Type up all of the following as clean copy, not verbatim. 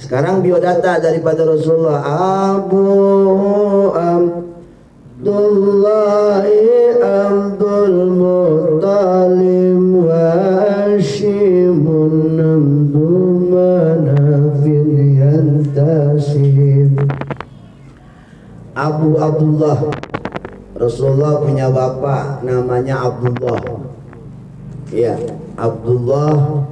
sekarang biodata daripada Rasulullah. Abu Abdullah Abdul Muttalib wa Hashimun Abdul Manafin yantasib. Abu Abdullah, Rasulullah punya bapak namanya Abdullah. Ya, Abdullah.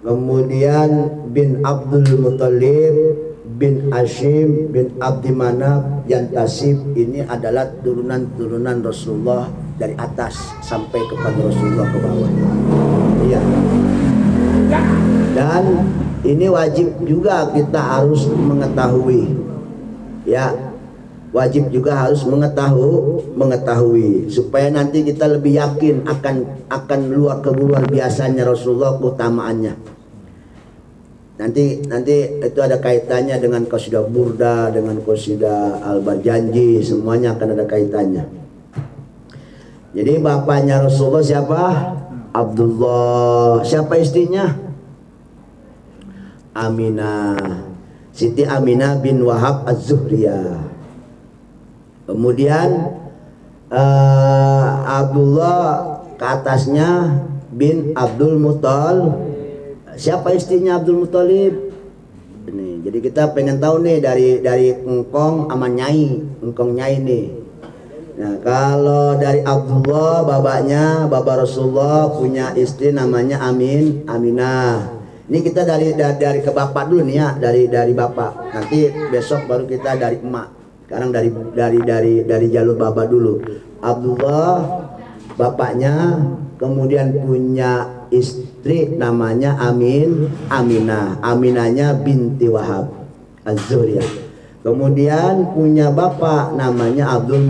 Kemudian bin Abdul Muttalib bin Hashim bin Abdi Manaf Yantasib. Ini adalah turunan-turunan Rasulullah dari atas sampai kepada Rasulullah ke bawah. Iya. Dan ini wajib juga kita harus mengetahui. Ya, wajib juga harus mengetahui supaya nanti kita lebih yakin akan luar biasanya Rasulullah, keutamaannya. Nanti itu ada kaitannya dengan qasidah Burda, dengan qasidah Al-Barjanji, semuanya akan ada kaitannya. Jadi bapaknya Rasulullah siapa? Abdullah. Siapa istrinya? Aminah, Siti Aminah bin Wahab Az-Zuhriyah. Kemudian Abdullah ke atasnya bin Abdul Muttalib. Siapa istrinya Abdul Muttalib? Ini, jadi kita pengen tahu nih dari engkong sama nyai, engkong nyai nih. Nah, kalau dari Abdullah bapaknya, bapak Rasulullah punya istri namanya Aminah. Ini kita dari ke bapak dulu nih ya, dari bapak. Nanti besok baru kita dari emak. Sekarang dari jalur bapak dulu. Abdullah bapaknya, kemudian punya istri namanya Aminah. Aminahnya binti Wahab Az-Zuhriyah. Kemudian punya bapak namanya Abdul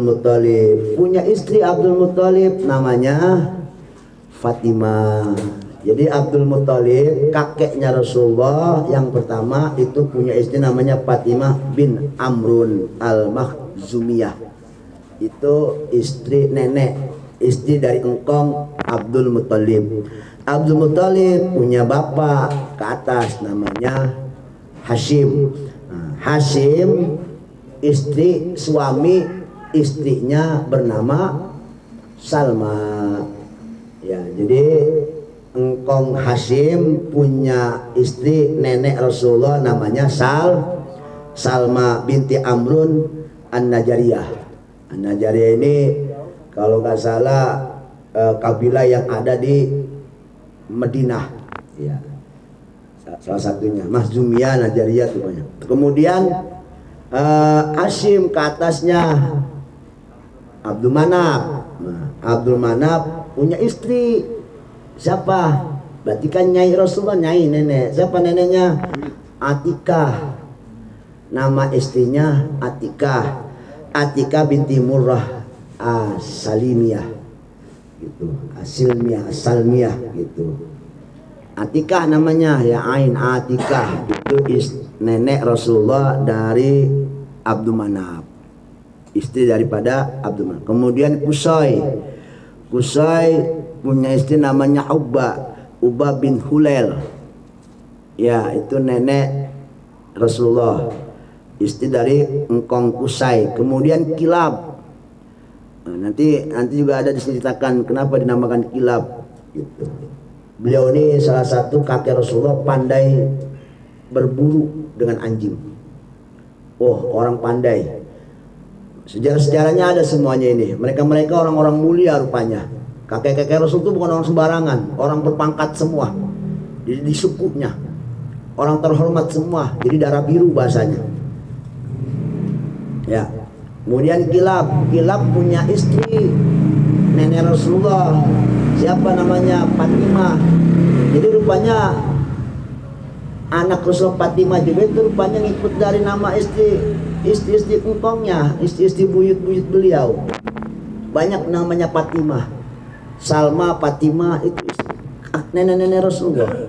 Muttalib. Punya istri Abdul Muttalib namanya Fatimah. Jadi Abdul Muttalib kakeknya Rasulullah yang pertama itu punya istri namanya Fatimah bin Amrun Al-Makhzumiyah. Itu istri nenek, istri dari engkong Abdul Muttalib. Abdul Muttalib punya bapak ke atas namanya Hashim. Hashim istri suami istrinya bernama Salma. Ya, jadi engkong Hashim punya istri nenek Rasulullah namanya Salma binti Amrun An-Najariyah. An-Najariyah ini kalau nggak salah kabilah yang ada di Madinah, ya, salah satunya Makhzumiyah, Najariyah tuh banyak. Kemudian Hashim ke atasnya Abdul Manaf. Nah, Abdul Manaf punya istri siapa? Berarti kan nyai Rasulullah, nyai nenek. Siapa neneknya? Atikah. Nama istrinya Atikah. Atikah binti Murrah As-Salimiyah gitu. Asalmiyah gitu. Atikah namanya, ya Ain Atikah. Itu nenek Rasulullah dari Abdul Manaf. Istri daripada Abdul Manaf. Kemudian Qusay punya istri namanya Ubba bin Hulail. Ya, itu nenek Rasulullah, istri dari engkong Qusay. Kemudian Kilab. Nah, nanti juga ada diceritakan kenapa dinamakan Kilab gitu. Beliau ini salah satu kakek Rasulullah pandai berburu dengan anjing. Oh, orang pandai. Sejarah-sejarahnya ada semuanya ini. Mereka orang-orang mulia rupanya. Kakek-kakek Rasul itu bukan orang sembarangan, orang berpangkat semua. Jadi di sukunya orang terhormat semua. Jadi darah biru bahasanya. Ya. Kemudian Kilab punya istri nenek Rasulullah. Siapa namanya? Fatimah. Jadi rupanya anak Rasul Fatimah juga itu rupanya ngikut dari nama istri engkongnya, istri buyut beliau. Banyak namanya Fatimah. Salma, Fatimah itu nenek-nenek Rasulullah.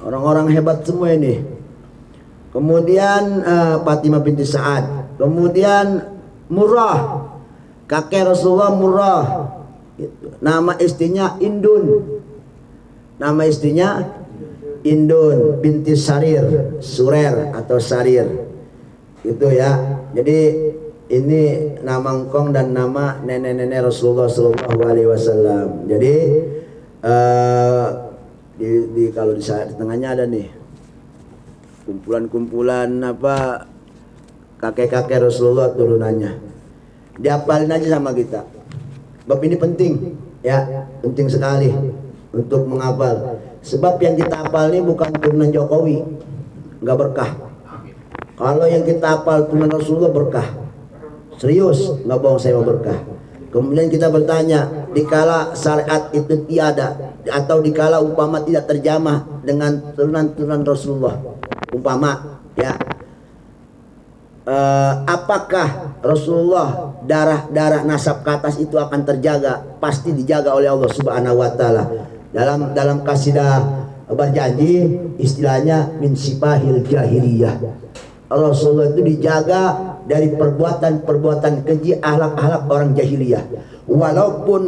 Orang-orang hebat semua ini. Kemudian Fatimah binti Sa'ad. Kemudian Murrah, kakek Rasulullah Murrah. Nama istrinya Indun. Nama istrinya Indun binti Sarir, Surer atau Sarir. Itu ya. Jadi ini nama engkong dan nama nenek-nenek Rasulullah Sallallahu Alaihi Wasallam. Jadi kalau di tengahnya ada nih kumpulan-kumpulan apa kakek-kakek Rasulullah turunannya. Diapalin aja sama kita. Bab ini penting ya, penting sekali untuk menghafal. Sebab yang kita hafal ini bukan turunan Jokowi, nggak berkah. Kalau yang kita hafal turunan Rasulullah berkah. Serius, nggak bohong saya mau berkah. Kemudian kita bertanya, dikala syariat itu tiada atau dikala umpama tidak terjamah dengan turunan-turunan Rasulullah, umpama ya, apakah Rasulullah darah nasab ke atas itu akan terjaga? Pasti dijaga oleh Allah Subhanahu Wa Taala. Dalam kasidah berjanji, istilahnya min sipahil jahiliyah. Rasulullah itu dijaga dari perbuatan-perbuatan keji, akhlak-akhlak orang jahiliyah. Walaupun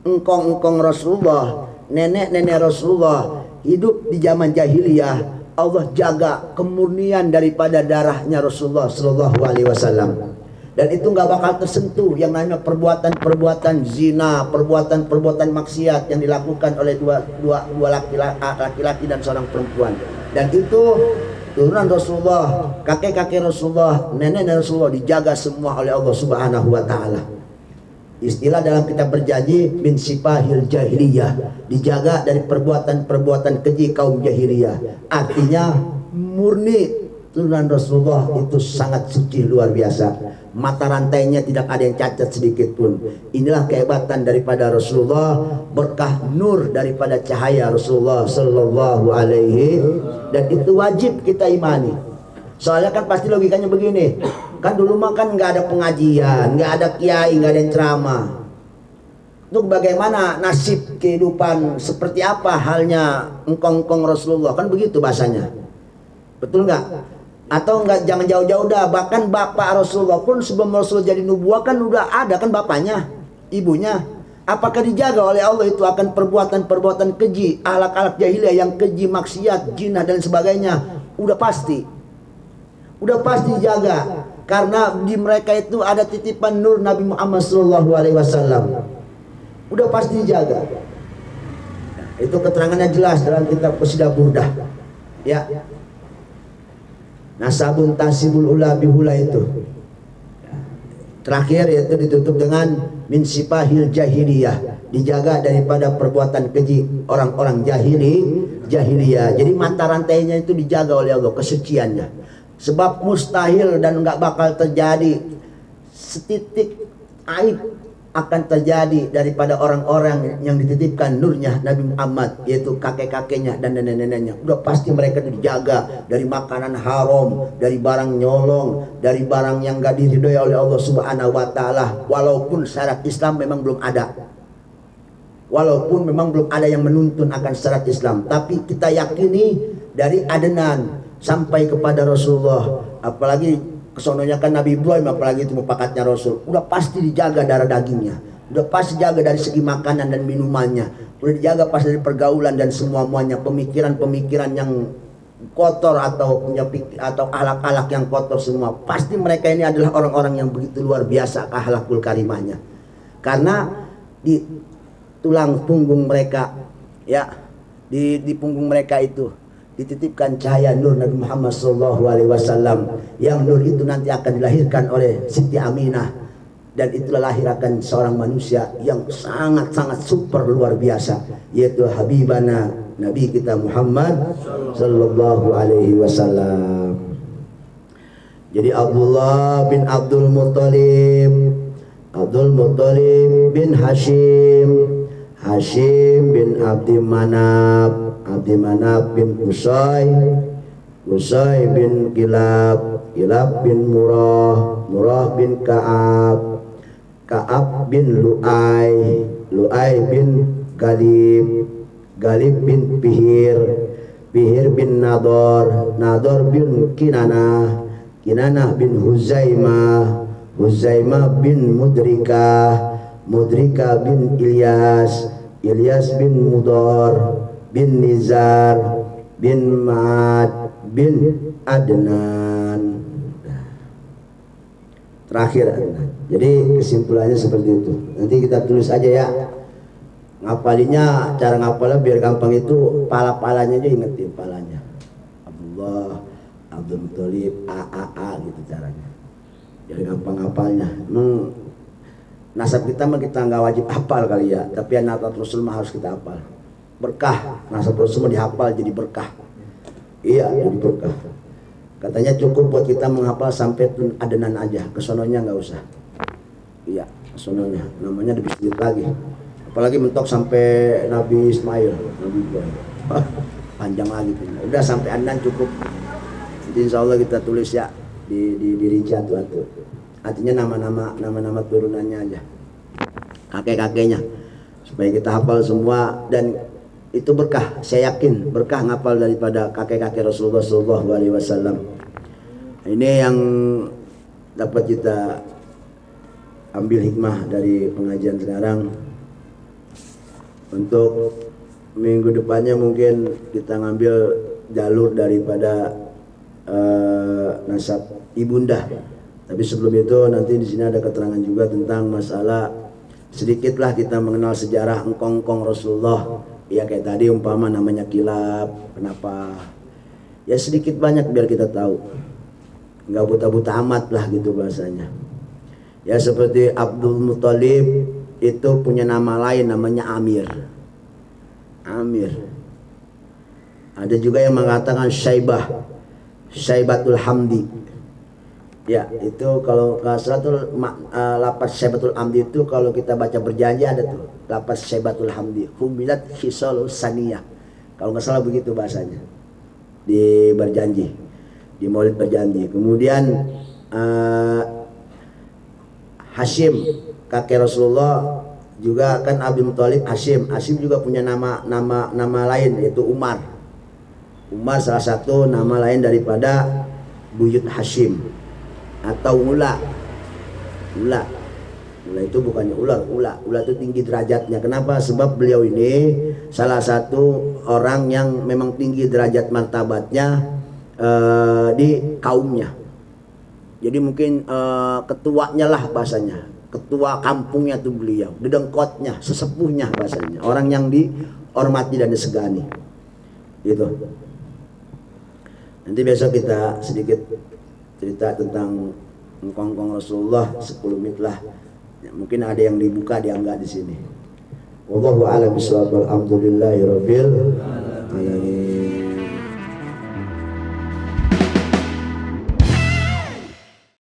engkong Rasulullah, nenek-nenek Rasulullah hidup di zaman jahiliyah, Allah jaga kemurnian daripada darahnya Rasulullah Sallallahu Alaihi Wasallam. Dan itu nggak bakal tersentuh yang namanya perbuatan-perbuatan zina, perbuatan-perbuatan maksiat yang dilakukan oleh dua laki-laki dan seorang perempuan. Dan itu turunan Rasulullah, kakek-kakek Rasulullah, nenek Rasulullah dijaga semua oleh Allah Subhanahu Wa Taala. Istilah dalam kitab berjanji min sipahil jahiliyah, dijaga dari perbuatan-perbuatan keji kaum jahiliyah. Artinya murni turunan Rasulullah itu sangat suci luar biasa. Mata rantainya tidak ada yang cacat sedikit pun. Inilah kehebatan daripada Rasulullah, berkah nur daripada cahaya Rasulullah Sallallahu Alaihi. Dan itu wajib kita imani. Soalnya kan pasti logikanya begini, kan dulu mah kan nggak ada pengajian, nggak ada kiai, nggak ada yang ceramah. Untuk bagaimana nasib kehidupan, seperti apa halnya engkong Rasulullah, kan begitu bahasanya. Betul nggak? Atau enggak, jangan jauh-jauh dah, bahkan bapak Rasulullah pun sebelum Rasul jadi nubuah kan udah ada kan bapaknya, ibunya. Apakah dijaga oleh Allah itu akan perbuatan-perbuatan keji, akhlak-akhlak jahiliyah yang keji, maksiat, jinah dan sebagainya? Udah pasti dijaga, karena di mereka itu ada titipan nur Nabi Muhammad SAW. Udah pasti dijaga. Itu keterangannya jelas dalam kitab Qasidah Burdah. Ya. Nasabun tasibul ula bihula itu. Terakhir yaitu ditutup dengan min sipahil jahiliyah, dijaga daripada perbuatan keji orang-orang jahiliyah. Jadi mata rantainya itu dijaga oleh Allah, kesuciannya. Sebab mustahil dan enggak bakal terjadi setitik aib akan terjadi daripada orang-orang yang dititipkan nurnya Nabi Muhammad, yaitu kakek-kakeknya dan nenek-neneknya. Udah pasti mereka dijaga dari makanan haram, dari barang nyolong, dari barang yang gak diridhoi oleh Allah Subhanahu Wa Taala. Walaupun syarat Islam memang belum ada, walaupun memang belum ada yang menuntun akan syarat Islam, tapi kita yakini dari adenan sampai kepada Rasulullah, apalagi kesononya kan Nabi Ibrahim, apalagi itu mupakatnya Rasul, udah pasti dijaga darah dagingnya, udah pasti dijaga dari segi makanan dan minumannya, udah dijaga pasti dari pergaulan dan semuanya, pemikiran-pemikiran yang kotor atau akhlak-akhlak yang kotor semua. Pasti mereka ini adalah orang-orang yang begitu luar biasa akhlakul karimahnya, karena di tulang punggung mereka, ya, di punggung mereka itu dititipkan cahaya nur Nabi Muhammad SAW, yang nur itu nanti akan dilahirkan oleh Siti Aminah, dan itulah lahir akan seorang manusia yang sangat-sangat super luar biasa, yaitu Habibana Nabi kita Muhammad Sallallahu Alaihi Wasallam. Jadi Abdullah bin Abdul Muttalib bin Hashim bin Abdi Manaf bin Qusay bin Kilab bin Murrah bin Ka'ab bin Lu'ay bin Galib bin Pihir bin Nador bin Kinanah bin Huzaimah bin Mudrika bin Ilyas bin Mudor bin Nizar bin Ma'ad bin Adnan. Terakhir Adnan. Jadi kesimpulannya seperti itu. Nanti kita tulis aja ya. Ngapalinya, cara ngapalnya biar gampang itu, pala-palanya aja ingetin palanya. Abdullah, Abdul Muthalib, A gitu caranya. Biar gampang ngapalnya. Emang nasab kita mah kita nggak wajib hafal kali ya, tapi nasab Rasul mah harus kita hafal. Berkah, nasab Rasul mah dihafal jadi berkah. Iya, jadi berkah. Katanya cukup buat kita menghafal sampai Adnan aja, kesononya nggak usah. Iya, kesononya, namanya lebih sedikit lagi. Apalagi mentok sampai Nabi Ismail, Nabi Ibrahim. Panjang lagi punya. Udah sampai Adnan cukup. Jadi insya Allah kita tulis ya di rica tuh. Artinya nama-nama turunannya aja. Kakek-kakeknya. Supaya kita hafal semua dan itu berkah. Saya yakin berkah ngapal daripada kakek-kakek Rasulullah SAW. Ini yang dapat kita ambil hikmah dari pengajian sekarang. Untuk minggu depannya mungkin kita ngambil jalur daripada nasab ibunda. Tapi sebelum itu nanti di sini ada keterangan juga tentang masalah sedikitlah kita mengenal sejarah engkong-engkong Rasulullah. Ya kayak tadi umpama namanya kilab, kenapa? Ya sedikit banyak biar kita tahu. Enggak buta-buta amat lah gitu bahasanya. Ya seperti Abdul Muthalib itu punya nama lain namanya Amir. Amir. Ada juga yang mengatakan Syaibatul Hamdi. Ya, itu kalau nggak salah tuh lapas Syaibatul Hamdi itu kalau kita baca berjanji ada tuh lapas Syaibatul Hamdi. Humilat hisalu saniyah. Kalau nggak salah begitu bahasanya. Di berjanji. Di Maulid berjanji. Kemudian Hashim kakek Rasulullah juga kan Abdul Muthalib Hashim juga punya nama lain yaitu Umar. Umar salah satu nama lain daripada buyut Hashim atau Ula itu bukannya Ula itu tinggi derajatnya. Kenapa? Sebab beliau ini salah satu orang yang memang tinggi derajat martabatnya di kaumnya. Jadi mungkin ketuanya lah bahasanya, ketua kampungnya tuh beliau, dedengkotnya, sesepuhnya bahasanya, orang yang dihormati dan disegani. Gitu. Nanti besok kita sedikit cerita tentang engkong-engkong Rasulullah 10 menit lah. Ya, mungkin ada yang dibuka, ada yang enggak di sini. Wallahu a'lam bishawab. Alhamdulillahirabbil alamin.